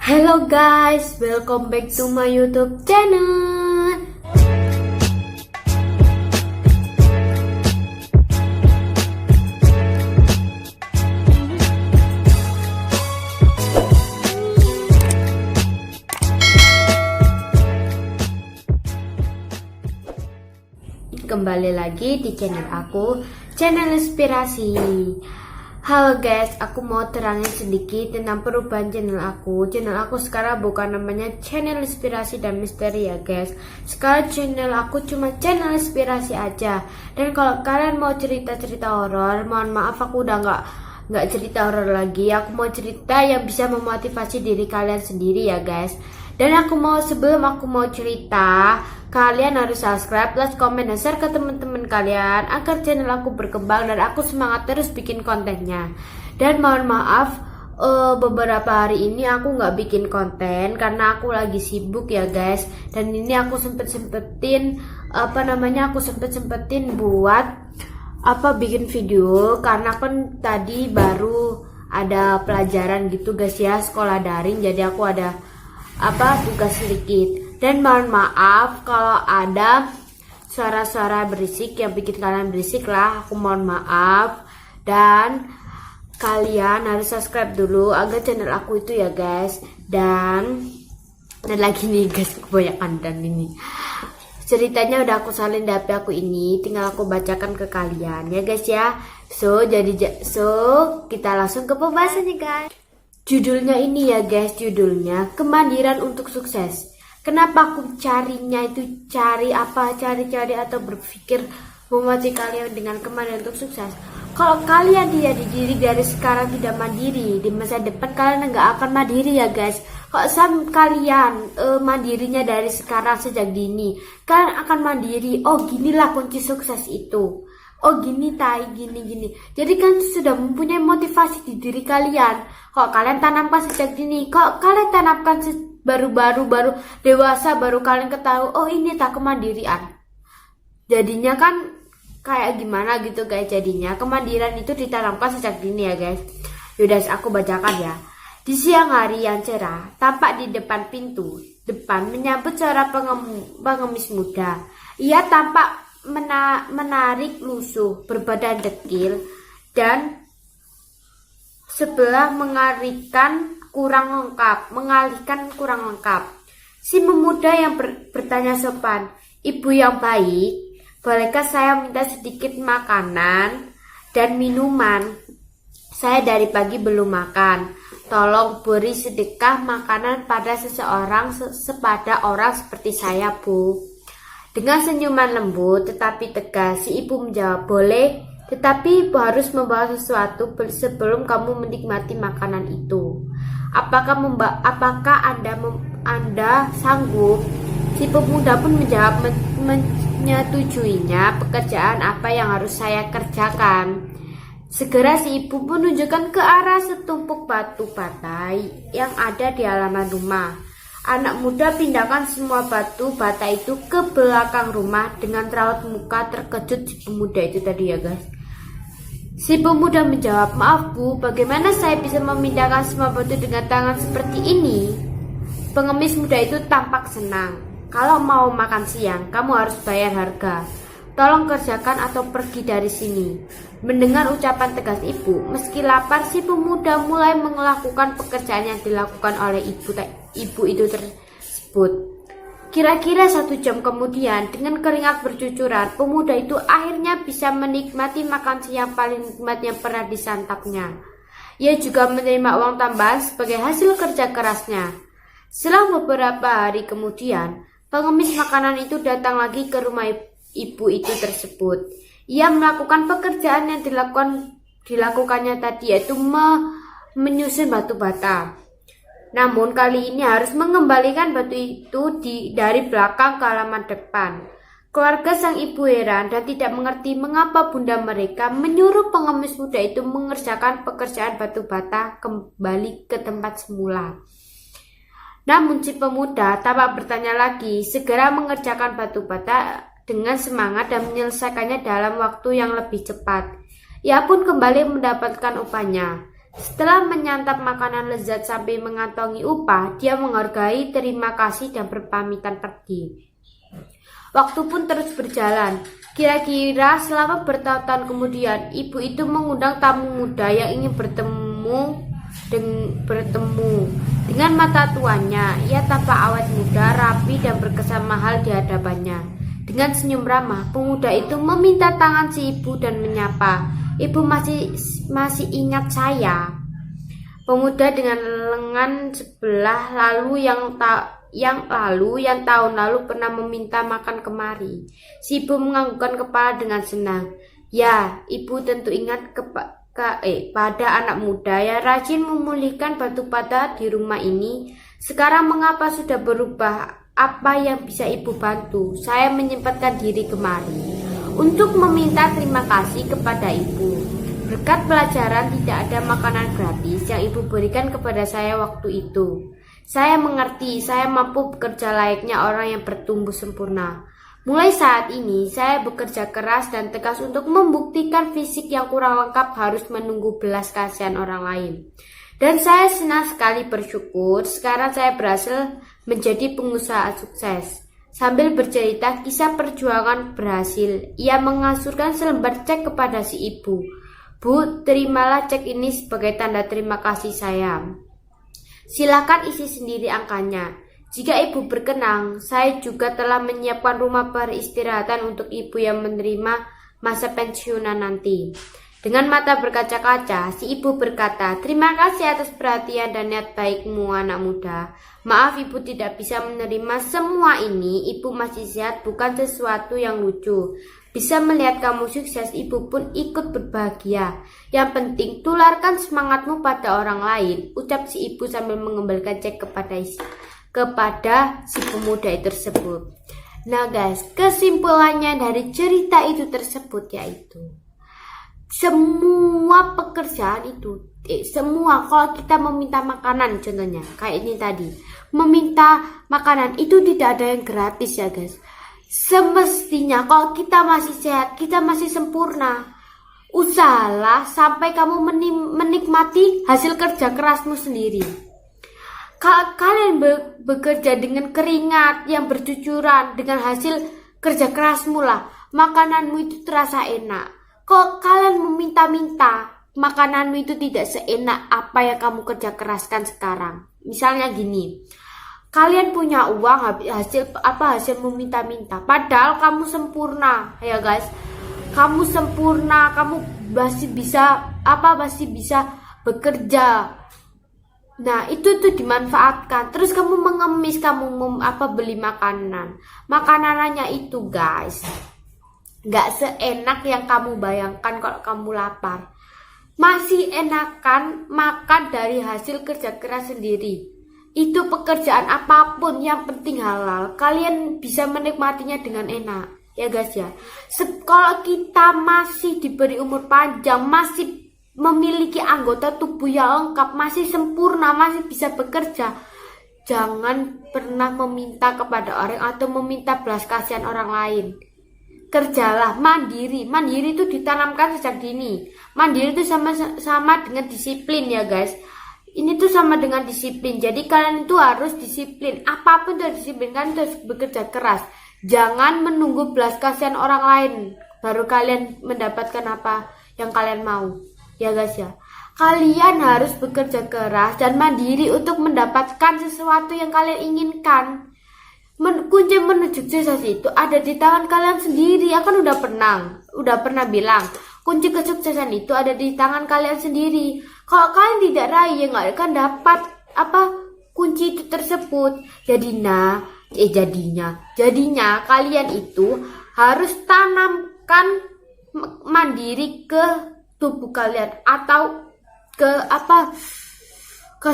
Hello guys, welcome back to my YouTube channel. Kembali lagi di channel aku, channel inspirasi. Halo guys, aku mau terangin sedikit tentang perubahan channel aku. Channel aku sekarang bukan namanya channel inspirasi dan misteri ya guys. Sekarang channel aku cuma channel inspirasi aja. Dan kalau kalian mau cerita-cerita horor, mohon maaf aku udah nggak cerita horor lagi. Aku mau cerita yang bisa memotivasi diri kalian sendiri ya guys. Dan sebelum aku mau cerita, kalian harus subscribe, like, komen, dan share ke teman-teman kalian agar channel aku berkembang dan aku semangat terus bikin kontennya. Dan mohon maaf, beberapa hari ini aku nggak bikin konten karena aku lagi sibuk ya guys. Dan ini aku sempet-sempetin buat bikin video karena kan tadi baru ada pelajaran gitu guys ya, sekolah daring. Jadi aku ada tugas sedikit. Dan mohon maaf kalau ada suara-suara berisik yang bikin kalian berisik lah, aku mohon maaf. Dan kalian harus subscribe dulu agar channel aku itu ya guys. Dan lagi nih guys, kebanyakan dan ini ceritanya udah aku salin di HP aku ini, tinggal aku bacakan ke kalian ya guys ya. So kita langsung ke pembahasannya guys. Judulnya ini ya guys, judulnya Kemandiran untuk Sukses. Kenapa aku carinya itu cari atau berpikir memotivasi kalian dengan kemandirian untuk sukses. Kalau kalian tidak dididik dari sekarang tidak mandiri, di masa depan kalian nggak akan mandiri ya guys. Kalau kalian mandirinya dari sekarang sejak dini, kalian akan mandiri. Oh ginilah kunci sukses itu. Oh gini gini. Jadi kan sudah mempunyai motivasi di diri kalian. Kalau kalian tanamkan sejak dini, kalau kalian tanamkan baru dewasa, baru kalian ketahui, oh ini tak kemandirian. Jadinya kan kayak gimana gitu guys. Jadinya kemandirian itu ditanamkan sejak dini ya guys. Yaudah aku bacakan ya. Di siang hari yang cerah, tampak di depan pintu depan menyambut seorang pengemis muda. Ia tampak menarik lusuh, berbadan dekil, dan sebelah mengalihkan kurang lengkap. Si pemuda yang bertanya sopan, "Ibu yang baik, bolehkah saya minta sedikit makanan dan minuman? Saya dari pagi belum makan. Tolong beri sedekah makanan pada sepada orang seperti saya, Bu." Dengan senyuman lembut tetapi tegas, si ibu menjawab, "Boleh, tetapi harus membawa sesuatu sebelum kamu menikmati makanan itu. Apakah Anda sanggup?" Si pemuda pun menjawab menyetujuinya. "Pekerjaan apa yang harus saya kerjakan?" Segera si ibu menunjukkan ke arah setumpuk batu bata yang ada di halaman rumah. Anak muda pindahkan semua batu bata itu ke belakang rumah. Dengan raut muka terkejut si pemuda itu tadi ya guys. Si pemuda menjawab, "Maaf Bu, bagaimana saya bisa memindahkan semua batu dengan tangan seperti ini?" Pengemis muda itu tampak senang. "Kalau mau makan siang, kamu harus bayar harga. Tolong kerjakan atau pergi dari sini." Mendengar ucapan tegas ibu, meski lapar, si pemuda mulai melakukan pekerjaan yang dilakukan oleh ibu itu tersebut. Kira-kira 1 jam kemudian, dengan keringat bercucuran, pemuda itu akhirnya bisa menikmati makan siang paling nikmat yang pernah disantapnya. Ia juga menerima uang tambahan sebagai hasil kerja kerasnya. Setelah beberapa hari kemudian, pengemis makanan itu datang lagi ke rumah ibu itu tersebut. Ia melakukan pekerjaan yang dilakukannya tadi, yaitu menyusun batu bata. Namun kali ini harus mengembalikan batu itu dari belakang ke halaman depan. Keluarga sang ibu heran dan tidak mengerti mengapa bunda mereka menyuruh pengemis muda itu mengerjakan pekerjaan batu bata kembali ke tempat semula. Namun si pemuda tanpa bertanya lagi segera mengerjakan batu bata dengan semangat dan menyelesaikannya dalam waktu yang lebih cepat. Ia pun kembali mendapatkan upahnya. Setelah menyantap makanan lezat sampai mengantongi upah, dia menghargai, terima kasih, dan berpamitan pergi. Waktu pun terus berjalan. Kira-kira selama bertahun-tahun kemudian, ibu itu mengundang tamu muda yang ingin bertemu dengan mata tuanya. Ia tampak awet muda, rapi, dan berkesan mahal di hadapannya. Dengan senyum ramah, pemuda itu meminta tangan si ibu dan menyapa, "Ibu masih ingat saya?" Pemuda dengan lengan sebelah lalu yang tahun lalu pernah meminta makan kemari. Si ibu menganggukkan kepala dengan senang. "Ya, ibu tentu ingat pada anak muda yang rajin memulihkan batu bata di rumah ini. Sekarang mengapa sudah berubah? Apa yang bisa ibu bantu? Saya menyempatkan diri kemari untuk meminta terima kasih kepada ibu. Berkat pelajaran tidak ada makanan gratis yang ibu berikan kepada saya waktu itu. Saya mengerti, saya mampu bekerja layaknya orang yang bertumbuh sempurna. Mulai saat ini, saya bekerja keras dan tegas untuk membuktikan fisik yang kurang lengkap harus menunggu belas kasihan orang lain. Dan saya senang sekali bersyukur sekarang saya berhasil menjadi pengusaha sukses." Sambil bercerita kisah perjuangan berhasil, ia mengasurkan selembar cek kepada si ibu. "Bu, terimalah cek ini sebagai tanda terima kasih saya. Silakan isi sendiri angkanya. Jika ibu berkenan, saya juga telah menyiapkan rumah peristirahatan untuk ibu yang menerima masa pensiunan nanti." Dengan mata berkaca-kaca, si ibu berkata, "Terima kasih atas perhatian dan niat baikmu, anak muda. Maaf ibu tidak bisa menerima semua ini. Ibu masih sehat bukan sesuatu yang lucu. Bisa melihat kamu sukses, ibu pun ikut berbahagia. Yang penting, tularkan semangatmu pada orang lain," ucap si ibu sambil mengembalikan cek kepada si pemuda itu tersebut. Nah guys, kesimpulannya dari cerita itu tersebut yaitu semua pekerjaan itu, kalau kita meminta makanan, contohnya kayak ini tadi, meminta makanan itu tidak ada yang gratis ya guys. Semestinya kalau kita masih sehat, kita masih sempurna, usahalah sampai kamu menikmati hasil kerja kerasmu sendiri. Kalian bekerja dengan keringat yang bercucuran, dengan hasil kerja kerasmu lah, makananmu itu terasa enak. Kok kalian meminta-minta, makananmu itu tidak seenak apa yang kamu kerja keraskan sekarang. Misalnya gini, kalian punya uang hasil meminta-minta, padahal kamu sempurna ya guys. Kamu sempurna, kamu masih bisa bekerja. Nah itu tuh dimanfaatkan. Terus kamu mengemis, beli makanannya itu guys, gak seenak yang kamu bayangkan. Kalau kamu lapar, masih enakan makan dari hasil kerja keras sendiri. Itu pekerjaan apapun, yang penting halal, kalian bisa menikmatinya dengan enak ya guys ya. Kalau kita masih diberi umur panjang, masih memiliki anggota tubuh yang lengkap, masih sempurna, masih bisa bekerja, jangan pernah meminta kepada orang atau meminta belas kasihan orang lain. Kerjalah mandiri. Mandiri itu ditanamkan sejak dini. Mandiri itu sama dengan disiplin ya guys. Ini tuh sama dengan disiplin. Jadi kalian itu harus disiplin. Apapun itu disiplin, kalian harus bekerja keras. Jangan menunggu belas kasihan orang lain baru kalian mendapatkan apa yang kalian mau. Ya guys ya. Kalian harus bekerja keras dan mandiri untuk mendapatkan sesuatu yang kalian inginkan. Kunci menuju sukses itu ada di tangan kalian sendiri. Aku udah pernah bilang, kunci kesuksesan itu ada di tangan kalian sendiri. Kalau kalian tidak raih, ya nggak akan dapat kunci itu tersebut. Jadinya kalian itu harus tanamkan mandiri ke tubuh kalian, atau ke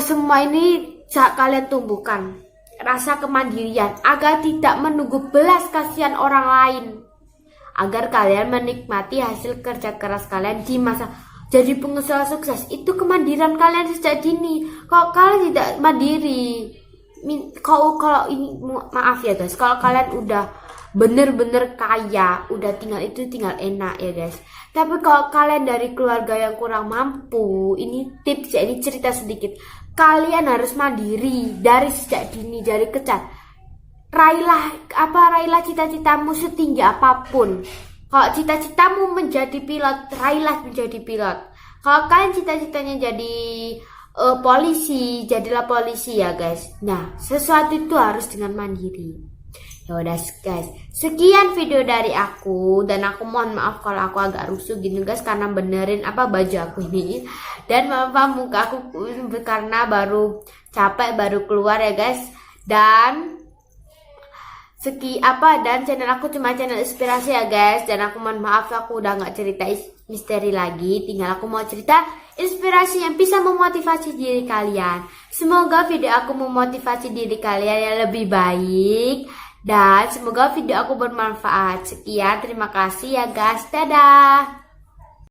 semua ini kalian tumbuhkan rasa kemandirian agar tidak menunggu belas kasihan orang lain, agar kalian menikmati hasil kerja keras kalian di masa jadi pengusaha sukses. Itu kemandirian kalian sejak dini. Kalau kalian tidak mandiri, kalau ini maaf ya guys, kalau kalian udah bener-bener kaya, udah tinggal enak ya guys. Tapi kalau kalian dari keluarga yang kurang mampu, ini tips ya, ini cerita sedikit. Kalian harus mandiri dari sejak dini, dari kecil. Raihlah cita-citamu setinggi apapun. Kalau cita-citamu menjadi pilot, raihlah menjadi pilot. Kalau kalian cita-citanya jadi polisi, jadilah polisi ya guys. Nah, sesuatu itu harus dengan mandiri. Ya udah guys, sekian video dari aku, dan aku mohon maaf kalau aku agak rusuh gini guys karena benerin baju aku ini, dan maaf muka aku karena baru capek, baru keluar ya guys. Dan dan channel aku cuma channel inspirasi ya guys, dan aku mohon maaf aku udah nggak cerita misteri lagi, tinggal aku mau cerita inspirasi yang bisa memotivasi diri kalian. Semoga video aku memotivasi diri kalian yang lebih baik, dan semoga video aku bermanfaat. Sekian, terima kasih ya guys, dadah.